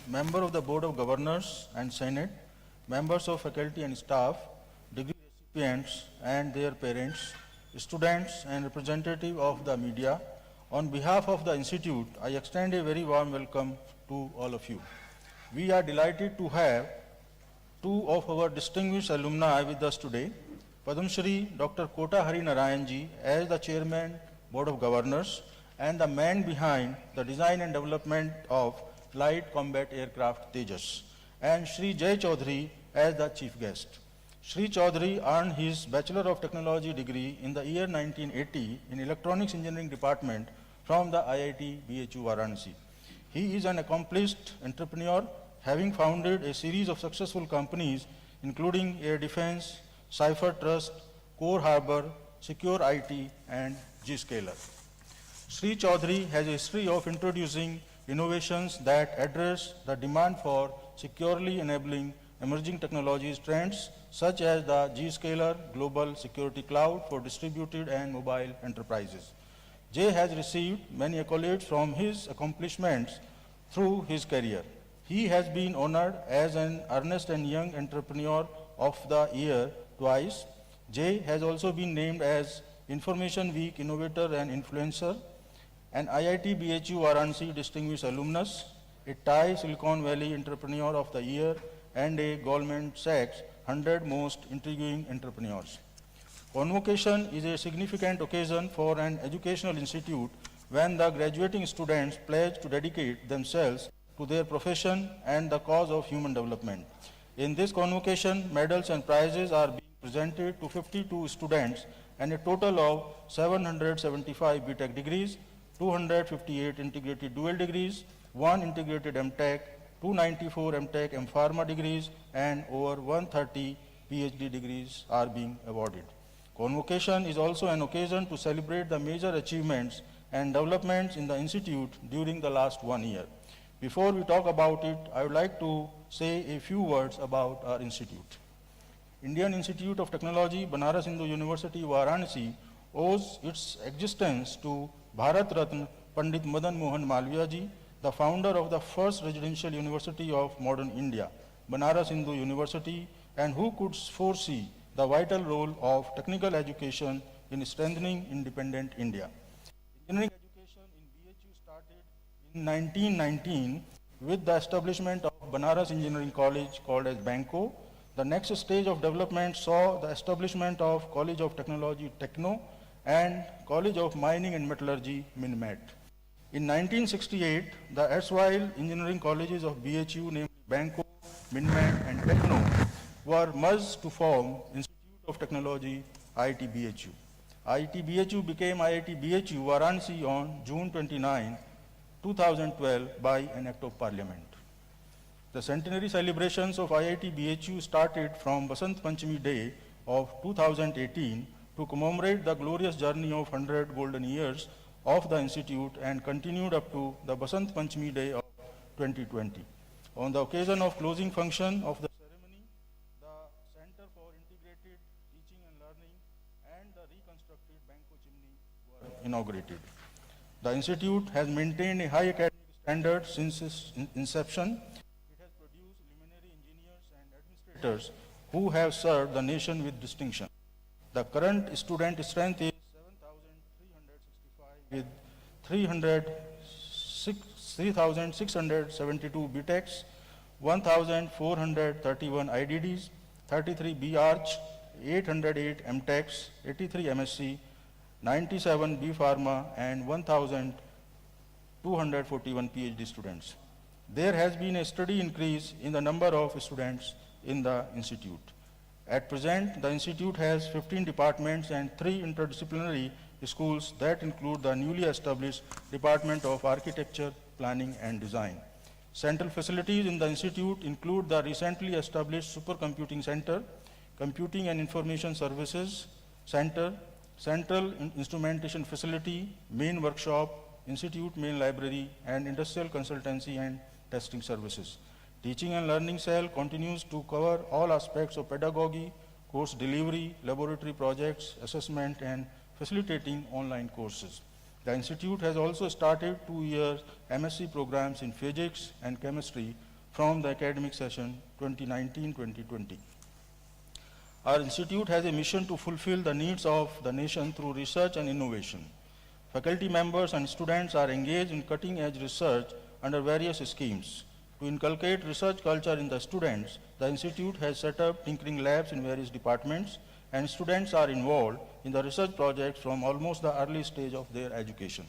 member of the Board of Governors and Senate, members of faculty and staff, degree recipients and their parents, students and representative of the media, on behalf of the Institute, I extend a very warm welcome to all of you. We are delighted to have two of our distinguished alumni with us today, Padma Shri Dr. Kota Hari Narayan ji as the Chairman, Board of Governors, and the man behind the design and development of light combat aircraft Tejas, and Shri Jay Chaudhary as the chief guest. Shri Chaudhary earned his Bachelor of Technology degree in the year 1980 in Electronics Engineering Department from the IIT BHU Varanasi. He is an accomplished entrepreneur, having founded a series of successful companies including Air Defense, Cypher Trust, Core Harbor, Secure IT, and G-Scaler. Shri Chaudhary has a history of introducing innovations that address the demand for securely enabling emerging technologies trends such as the G-Scaler Global Security Cloud for distributed and mobile enterprises. Jay has received many accolades from his accomplishments through his career. He has been honored as an Ernst & Young Entrepreneur of the Year twice. Jay has also been named as Information Week Innovator and Influencer, an IIT BHU Varanasi Distinguished Alumnus, a TIE Silicon Valley Entrepreneur of the Year, and a Goldman Sachs 100 Most Intriguing Entrepreneurs. Convocation is a significant occasion for an educational institute when the graduating students pledge to dedicate themselves to their profession and the cause of human development. In this convocation, medals and prizes are being presented to 52 students and a total of 775 BTech degrees, 258 integrated dual degrees, 1 integrated MTech, 294 MTech M-Pharma degrees, and over 130 PhD degrees are being awarded. Convocation is also an occasion to celebrate the major achievements and developments in the Institute during the last 1 year. Before we talk about it, I would like to say a few words about our institute. Indian Institute of Technology, Banaras Hindu University, Varanasi owes its existence to Bharat Ratna Pandit Madan Mohan Malviya ji, the founder of the first residential university of modern India, Banaras Hindu University, and who could foresee the vital role of technical education in strengthening independent India. Engineering education in BHU started in 1919 with the establishment of Banaras Engineering College called as Banco. The next stage of development saw the establishment of College of Technology Techno and College of Mining and Metallurgy Minmet. In 1968, the erstwhile engineering colleges of BHU, namely Banco, Minmet, and Techno, were merged to form Institute of Technology, IIT BHU. IIT BHU became IIT BHU Varanasi on June 29, 2012 by an Act of Parliament. The centenary celebrations of IIT BHU started from Basant Panchami Day of 2018 to commemorate the glorious journey of 100 golden years of the Institute and continued up to the Basant Panchami Day of 2020. On the occasion of closing function of the ceremony, the Center for Integrated Teaching and Learning and the reconstructed Banco chimney were inaugurated. The Institute has maintained a high academic standard since its inception. It has produced luminary engineers and administrators who have served the nation with distinction. The current student strength is 7,365 with 3,672 BTechs, 1,431 IDDs, 33 B-Arch, 808 MTechs, 83 MSc, 97 B-Pharma, and 1,241 PhD students. There has been a steady increase in the number of students in the Institute. At present, the Institute has 15 departments and 3 interdisciplinary schools that include the newly established Department of Architecture, Planning and Design. Central facilities in the Institute include the recently established Supercomputing Center, Computing and Information Services Center, Central Instrumentation Facility, Main Workshop, Institute Main Library, and Industrial Consultancy and Testing Services. Teaching and Learning Cell continues to cover all aspects of pedagogy, course delivery, laboratory projects, assessment, and facilitating online courses. The Institute has also started 2-year MSc programs in physics and chemistry from the academic session 2019-2020. Our institute has a mission to fulfill the needs of the nation through research and innovation. Faculty members and students are engaged in cutting-edge research under various schemes. To inculcate research culture in the students, the institute has set up tinkering labs in various departments, and students are involved in the research projects from almost the early stage of their education.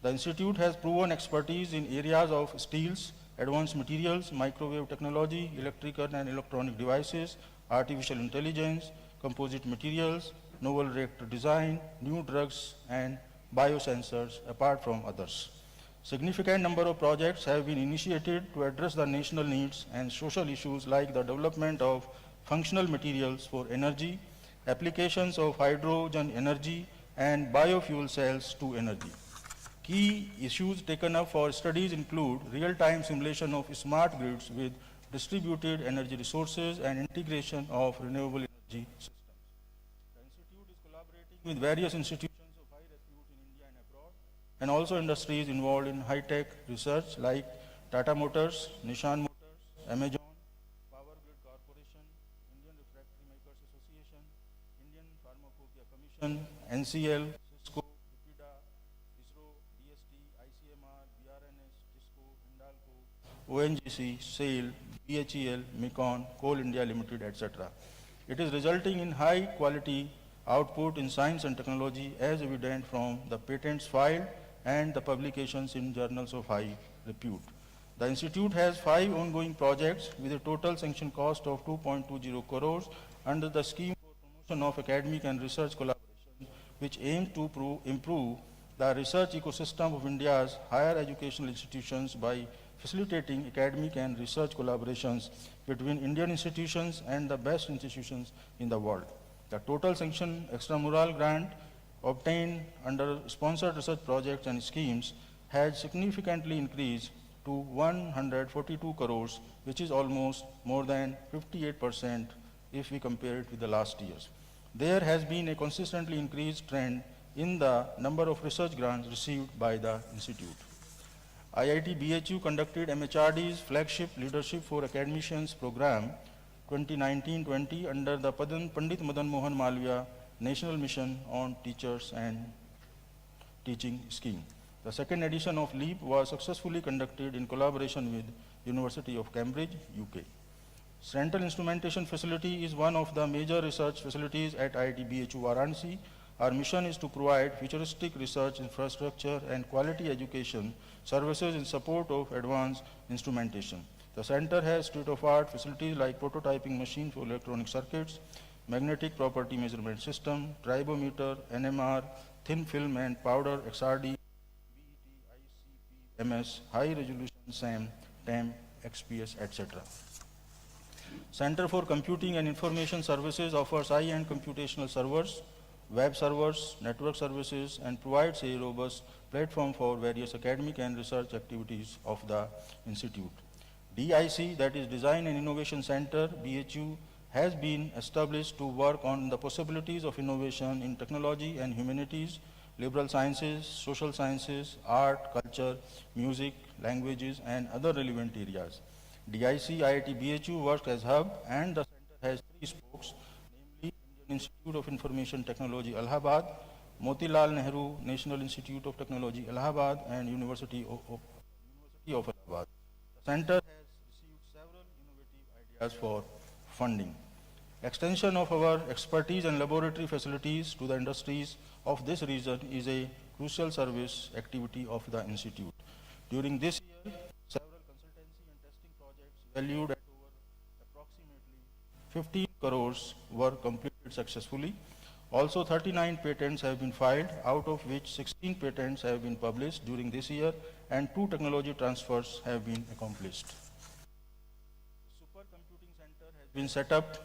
The institute has proven expertise in areas of steels, advanced materials, microwave technology, electrical and electronic devices, artificial intelligence, composite materials, novel reactor design, new drugs, and biosensors, apart from others. Significant number of projects have been initiated to address the national needs and social issues like the development of functional materials for energy, applications of hydrogen energy, and biofuel cells to energy. Key issues taken up for studies include real-time simulation of smart grids with distributed energy resources and integration of renewable energy systems. The institute is collaborating with various institutions of high repute in India and abroad, and also industries involved in high-tech research like Tata Motors, Nissan Motors, Amazon, Power Grid Corporation, Indian Refractory Makers Association, Indian Pharmacopoeia Commission, NCL, Cisco, Lupita, ISRO, DST, ICMR, BRNS, TISCO, Hindalco, ONGC, SAIL, BHEL, Mekon, Coal India Limited, etc. It is resulting in high quality output in science and technology as evident from the patents filed and the publications in journals of high repute. The institute has 5 ongoing projects with a total sanction cost of 2.20 crores under the scheme for promotion of academic and research collaboration, which aims to improve the research ecosystem of India's higher educational institutions by facilitating academic and research collaborations between Indian institutions and the best institutions in the world. The total sanction extramural grant obtained under sponsored research projects and schemes has significantly increased to 142 crores, which is almost more than 58% if we compare it with the last years. There has been a consistently increased trend in the number of research grants received by the institute. IIT BHU conducted MHRD's flagship Leadership for Academicians program 2019-20 under the Pandit Madan Mohan Malviya National Mission on Teachers and Teaching Scheme. The second edition of LEAP was successfully conducted in collaboration with University of Cambridge, UK. Central Instrumentation Facility is one of the major research facilities at IIT BHU Varanasi. Our mission is to provide futuristic research infrastructure and quality education services in support of advanced instrumentation. The center has state-of-art facilities like prototyping machine for electronic circuits, magnetic property measurement system, tribometer, NMR, thin film and powder, XRD, BET, ICP, MS, high resolution SAM, TEM, XPS, etc. Center for Computing and Information Services offers high-end computational servers, web servers, network services, and provides a robust platform for various academic and research activities of the institute. DIC, that is Design and Innovation Center, BHU, has been established to work on the possibilities of innovation in technology and humanities, liberal sciences, social sciences, art, culture, music, languages, and other relevant areas. DIC IIT BHU works as hub, and the center has 3 spokes, namely Indian Institute of Information Technology, Allahabad, Motilal Nehru National Institute of Technology, Allahabad, and University of Allahabad. The center has received several innovative ideas for funding. Extension of our expertise and laboratory facilities to the industries of this region is a crucial service activity of the institute. During this year, several consultancy and testing projects valued at over approximately 15 crores were completed successfully. Also, 39 patents have been filed, out of which 16 patents have been published during this year, and 2 technology transfers have been accomplished. The Supercomputing Center has been set up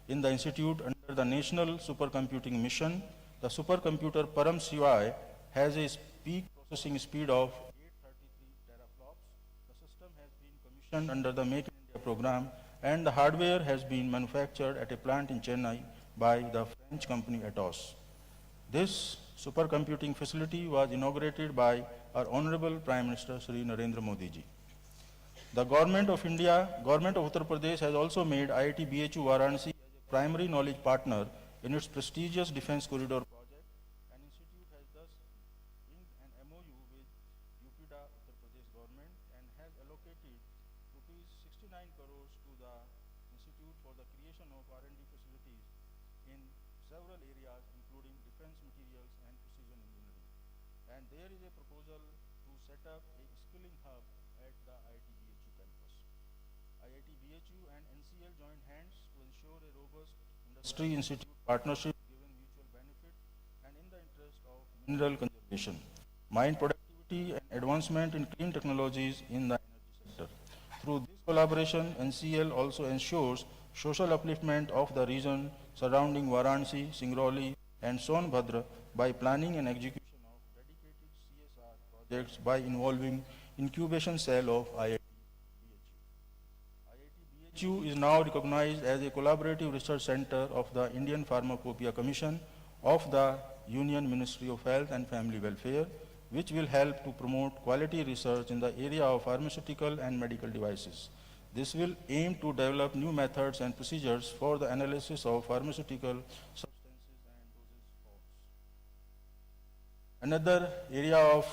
in the institute under the National Supercomputing Mission. The supercomputer Param Shivai has a peak processing speed of 833 teraflops. The system has been commissioned under the Make in India program, and the hardware has been manufactured at a plant in Chennai by the French company Atos. This supercomputing facility was inaugurated by our Honorable Prime Minister Shri Narendra Modi ji. The Government of India, Government of Uttar Pradesh has also made IIT BHU Varanasi as a primary knowledge partner in its prestigious Defence Corridor project, and institute has thus inked an MOU with UPIDA Uttar Pradesh government and has allocated rupees 69 crores to the institute for the creation of R&D facilities in several areas including defense materials and precision engineering. And there is a proposal to set up a skilling hub at the IIT BHU campus. IIT BHU and NCL joined hands to ensure a robust industry-institute partnership given mutual benefit and in the interest of mineral conservation, mine productivity and advancement in clean technologies in the energy sector. Through this collaboration, NCL also ensures social upliftment of the region surrounding Varanasi, Singrauli and Sonbhadra by planning and execution of dedicated CSR projects by involving incubation cell of IIT BHU. IIT BHU is now recognized as a collaborative research center of the Indian Pharmacopoeia Commission of the Union Ministry of Health and Family Welfare, which will help to promote quality research in the area of pharmaceutical and medical devices. This will aim to develop new methods and procedures for the analysis of pharmaceutical substances and dosage forms. Another area of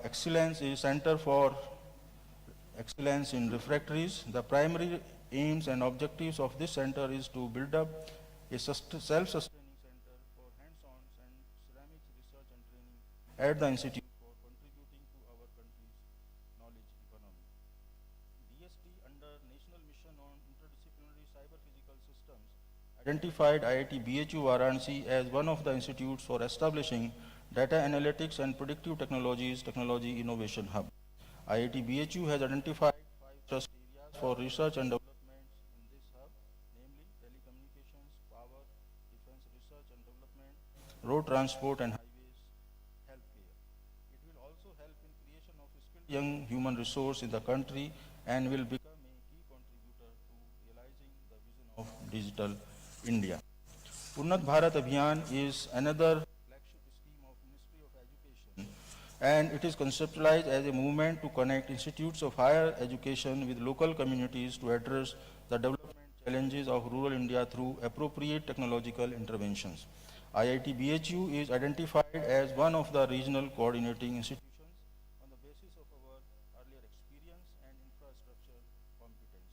excellence is Center for Excellence in Refractories. The primary aims and objectives of this center is to build up a self-sustaining center for hands-on and ceramics research and training at the institute for contributing to our country's knowledge economy. DST under National Mission on Interdisciplinary Cyber-Physical Systems identified IIT BHU Varanasi as one of the institutes for establishing Data Analytics and Predictive Technologies Technology Innovation Hub. IIT BHU has identified 5 thrust areas for research and development in this hub, namely telecommunications, power, defense research and development, road transport and highways, healthcare. It will also help in creation of skilled young human resource in the country and will become a key contributor to realizing the vision of Digital India. Unnat Bharat Abhiyan is another flagship scheme of Ministry of Education, and it is conceptualized as a movement to connect institutes of higher education with local communities to address the development challenges of rural India through appropriate technological interventions. IIT BHU is identified as one of the regional coordinating institutions on the basis of our earlier experience and infrastructure competence.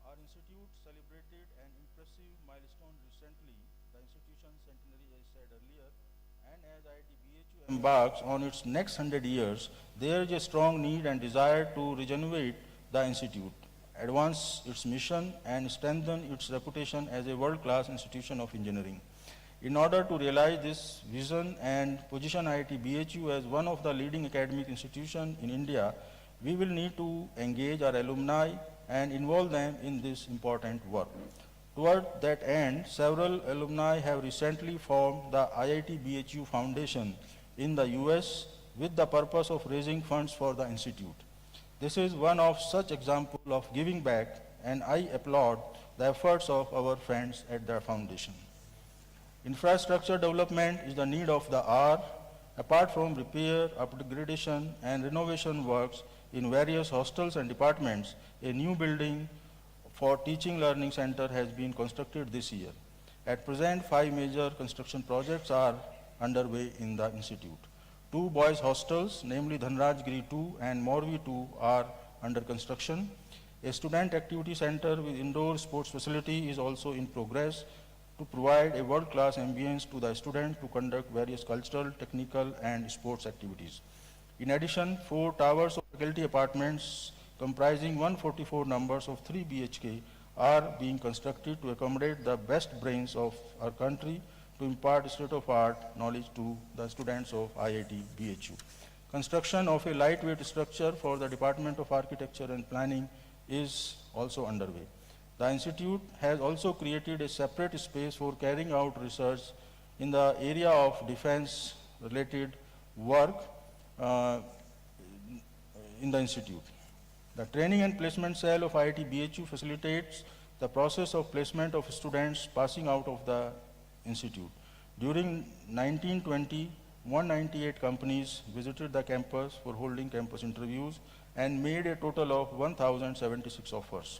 Our institute celebrated an impressive milestone recently, the institution's centenary, as said earlier, and as IIT BHU embarks on its next 100 years, there is a strong need and desire to regenerate the institute, advance its mission, and strengthen its reputation as a world-class institution of engineering. In order to realize this vision and position IIT BHU as one of the leading academic institutions in India, we will need to engage our alumni and involve them in this important work. Toward that end, several alumni have recently formed the IIT BHU Foundation in the US with the purpose of raising funds for the institute. This is one of such examples of giving back, and I applaud the efforts of our friends at the foundation. Infrastructure development is the need of the hour. Apart from repair, upgradation, and renovation works in various hostels and departments, a new building for Teaching Learning Center has been constructed this year. At present, 5 major construction projects are underway in the institute. 2 boys hostels, namely Dhanrajgiri 2 and Morvi 2, are under construction. A student activity center with indoor sports facility is also in progress to provide a world-class ambience to the students to conduct various cultural, technical, and sports activities. In addition, 4 towers of faculty apartments comprising 144 numbers of 3 BHK are being constructed to accommodate the best brains of our country to impart state-of-art knowledge to the students of IIT BHU. Construction of a lightweight structure for the Department of Architecture and Planning is also underway. The institute has also created a separate space for carrying out research in the area of defense-related work in the institute. The Training and Placement Cell of IIT BHU facilitates the process of placement of students passing out of the institute. During 1920, 198 companies visited the campus for holding campus interviews and made a total of 1,076 offers.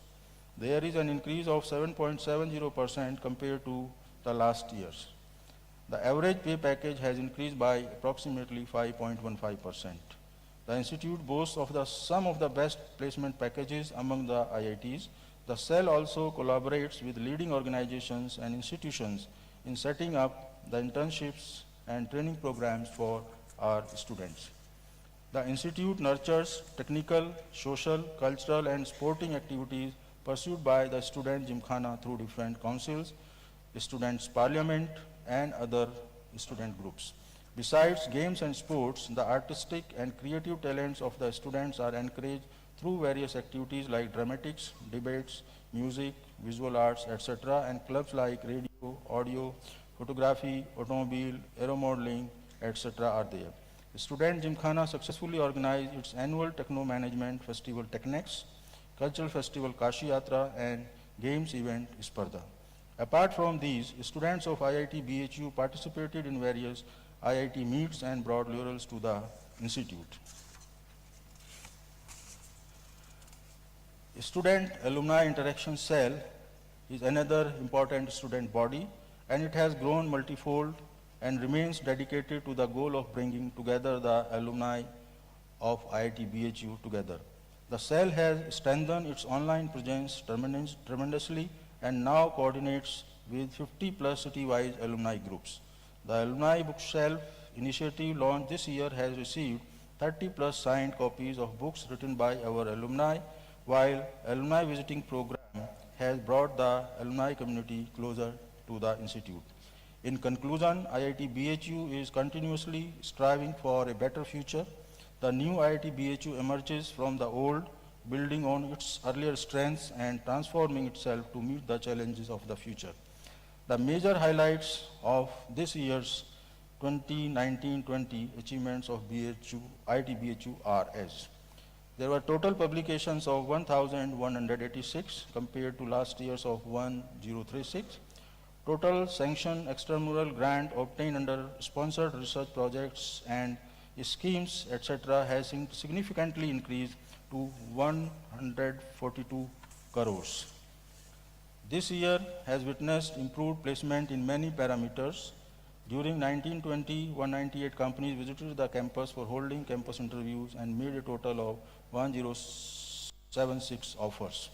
There is an increase of 7.70% compared to the last years. The average pay package has increased by approximately 5.15%. The institute boasts of some of the best placement packages among the IITs. The cell also collaborates with leading organizations and institutions in setting up the internships and training programs for our students. The institute nurtures technical, social, cultural, and sporting activities pursued by the student Gymkhana through different councils, students' parliament, and other student groups. Besides games and sports, the artistic and creative talents of the students are encouraged through various activities like dramatics, debates, music, visual arts, etc., and clubs like radio, audio, photography, automobile, aero modeling, etc. are there. The Student Gymkhana successfully organized its annual Techno Management Festival Technex, Cultural Festival Kashi Yatra, and Games event Spardha. Apart from these, students of IIT BHU participated in various IIT meets and brought laurels to the institute. Student Alumni Interaction Cell is another important student body, and it has grown multifold and remains dedicated to the goal of bringing together the alumni of IIT BHU together. The cell has strengthened its online presence tremendously and now coordinates with 50 plus city-wide alumni groups. The Alumni Bookshelf initiative launched this year has received 30 plus signed copies of books written by our alumni, while Alumni Visiting Program has brought the alumni community closer to the institute. In conclusion, IIT BHU is continuously striving for a better future. The new IIT BHU emerges from the old, building on its earlier strengths and transforming itself to meet the challenges of the future. The major highlights of this year's 2019-20 achievements of BHU, IIT BHU are as there were total publications of 1,186 compared to last year's of 1,036. Total sanctioned extramural grant obtained under sponsored research projects and schemes, etc., has significantly increased to 142 crores. This year has witnessed improved placement in many parameters. During 1920, 198 companies visited the campus for holding campus interviews and made a total of 1076 offers.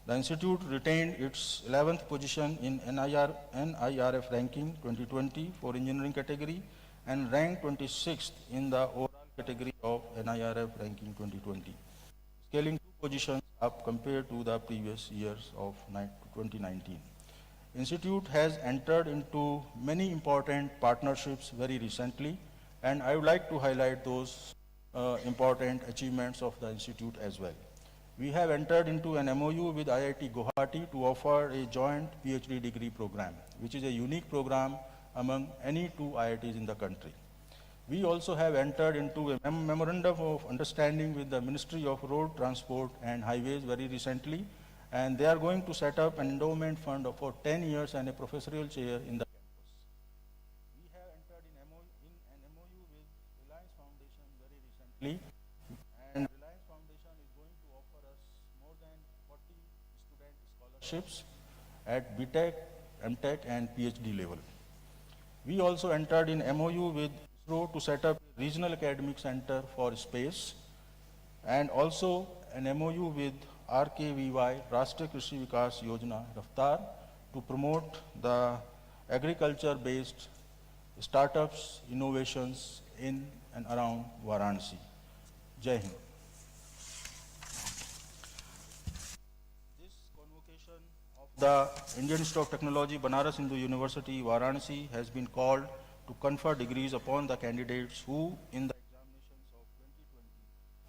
The institute retained its 11th position in NIRF ranking 2020 for engineering category and ranked 26th in the overall category of NIRF ranking 2020, scaling 2 positions up compared to the previous years of 2019. Institute has entered into many important partnerships very recently, and I would like to highlight those important achievements of the institute as well. We have entered into an MOU with IIT Guwahati to offer a joint PhD degree program, which is a unique program among any 2 IITs in the country. We also have entered into a memorandum of understanding with the Ministry of Road Transport and Highways very recently, and they are going to set up an endowment fund for 10 years and a professorial chair in the campus. We have entered in an MOU with Reliance Foundation very recently, and Reliance Foundation is going to offer us more than 40 student scholarships at BTech, MTech, and PhD level. We also entered in MOU with ISRO to set up a regional academic center for space, and also an MOU with RKVY, Rashtriya Krishi Vikas Yojana, Raftar, to promote the agriculture-based startups, innovations in and around Varanasi. Jai Hind. This convocation of the Indian Institute of Technology, Banaras Hindu University, Varanasi, has been called to confer degrees upon the candidates who, in the examinations of 2020,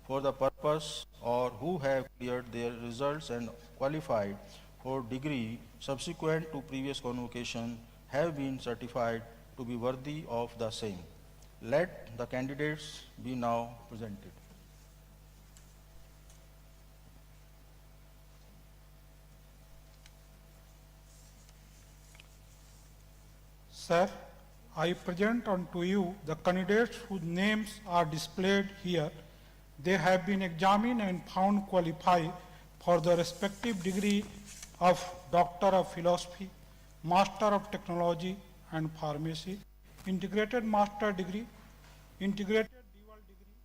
for the purpose or who have cleared their results and qualified for degree subsequent to previous convocation, have been certified to be worthy of the same. Let the candidates be now presented. Sir, I present unto you the candidates whose names are displayed here. They have been examined and found qualified for the respective degree of Doctor of Philosophy, Master of Technology and Pharmacy, Integrated Master Degree, Integrated Dual Degree,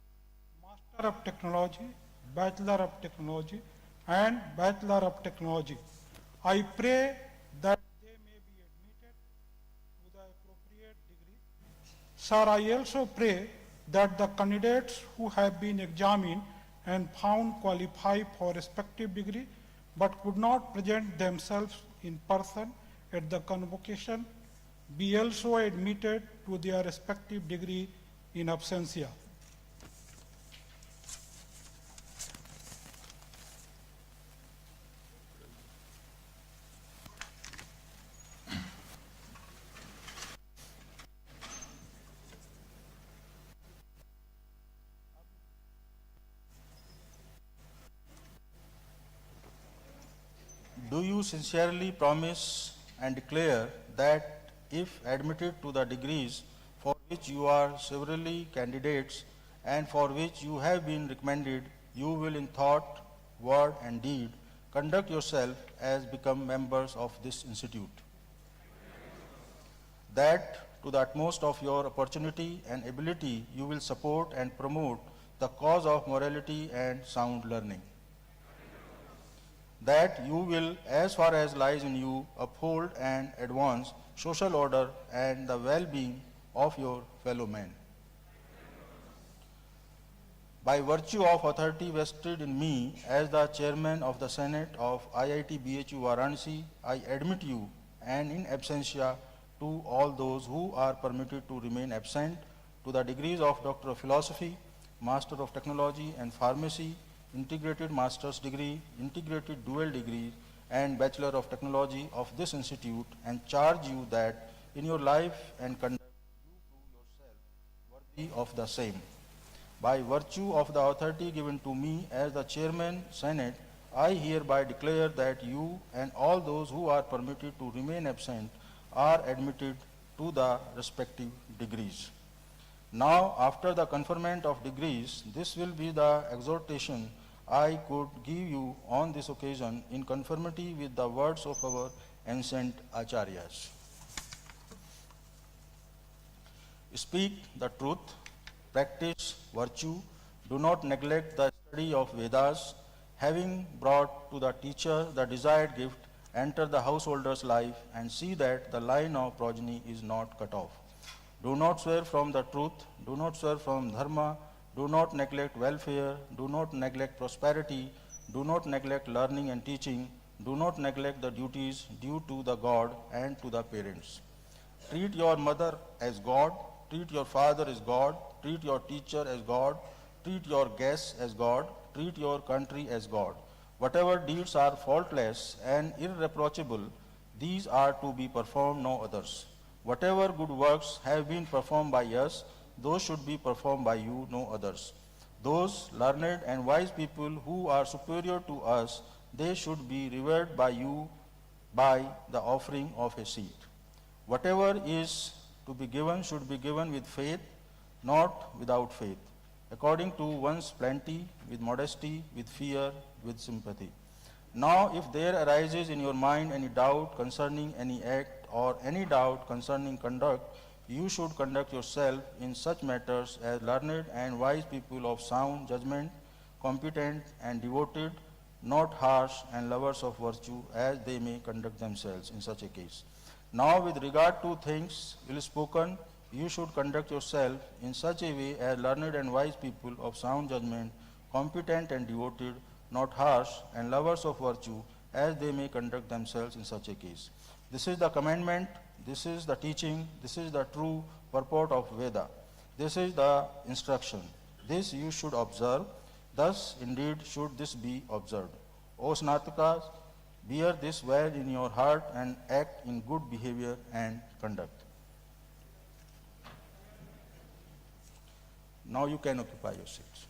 Master of Technology, Bachelor of Technology, and Bachelor of Technology. I pray that they may be admitted to the appropriate degree. Sir, I also pray that the candidates who have been examined and found qualified for respective degree but could not present themselves in person at the convocation be also admitted to their respective degree in absentia. Do you sincerely promise and declare that if admitted to the degrees for which you are severally candidates and for which you have been recommended, you will in thought, word and deed conduct yourself as become members of this institute? That to the utmost of your opportunity and ability you will support and promote the cause of morality and sound learning? That you will, as far as lies in you, uphold and advance social order and the well-being of your fellow men? By virtue of authority vested in me as the chairman of the Senate of IIT BHU Varanasi, I admit you and in absentia to all those who are permitted to remain absent to the degrees of Doctor of Philosophy, Master of Technology and Pharmacy, Integrated Master's Degree, Integrated Dual Degree, and Bachelor of Technology of this institute, and charge you that in your life and conduct you prove yourself worthy of the same. By virtue of the authority given to me as the Chairman, Senate, I hereby declare that you and all those who are permitted to remain absent are admitted to the respective degrees. Now, after the conferment of degrees, this will be the exhortation I could give you on this occasion in conformity with the words of our ancient acharyas. Speak the truth, practice virtue, do not neglect the study of Vedas. Having brought to the teacher the desired gift, enter the householder's life and see that the line of progeny is not cut off. Do not swear from the truth, do not swear from dharma, do not neglect welfare, do not neglect prosperity, do not neglect learning and teaching, do not neglect the duties due to the God and to the parents. Treat your mother as God, treat your father as God, treat your teacher as God, treat your guests as God, treat your country as God. Whatever deeds are faultless and irreproachable, these are to be performed, no others. Whatever good works have been performed by us, those should be performed by you, no others. Those learned and wise people who are superior to us, they should be revered by you by the offering of a seed. Whatever is to be given should be given with faith, not without faith, according to one's plenty, with modesty, with fear, with sympathy. Now, if there arises in your mind any doubt concerning any act or any doubt concerning conduct, you should conduct yourself in such matters as learned and wise people of sound judgment, competent and devoted, not harsh and lovers of virtue, as they may conduct themselves in such a case. Now, with regard to things ill spoken, you should conduct yourself in such a way as learned and wise people of sound judgment, competent and devoted, not harsh and lovers of virtue, as they may conduct themselves in such a case. This is the commandment, this is the teaching, this is the true purport of Veda. This is the instruction. This you should observe. Thus, indeed, should this be observed. O Snartakas, bear this well in your heart and act in good behavior and conduct. Now you can occupy your seats.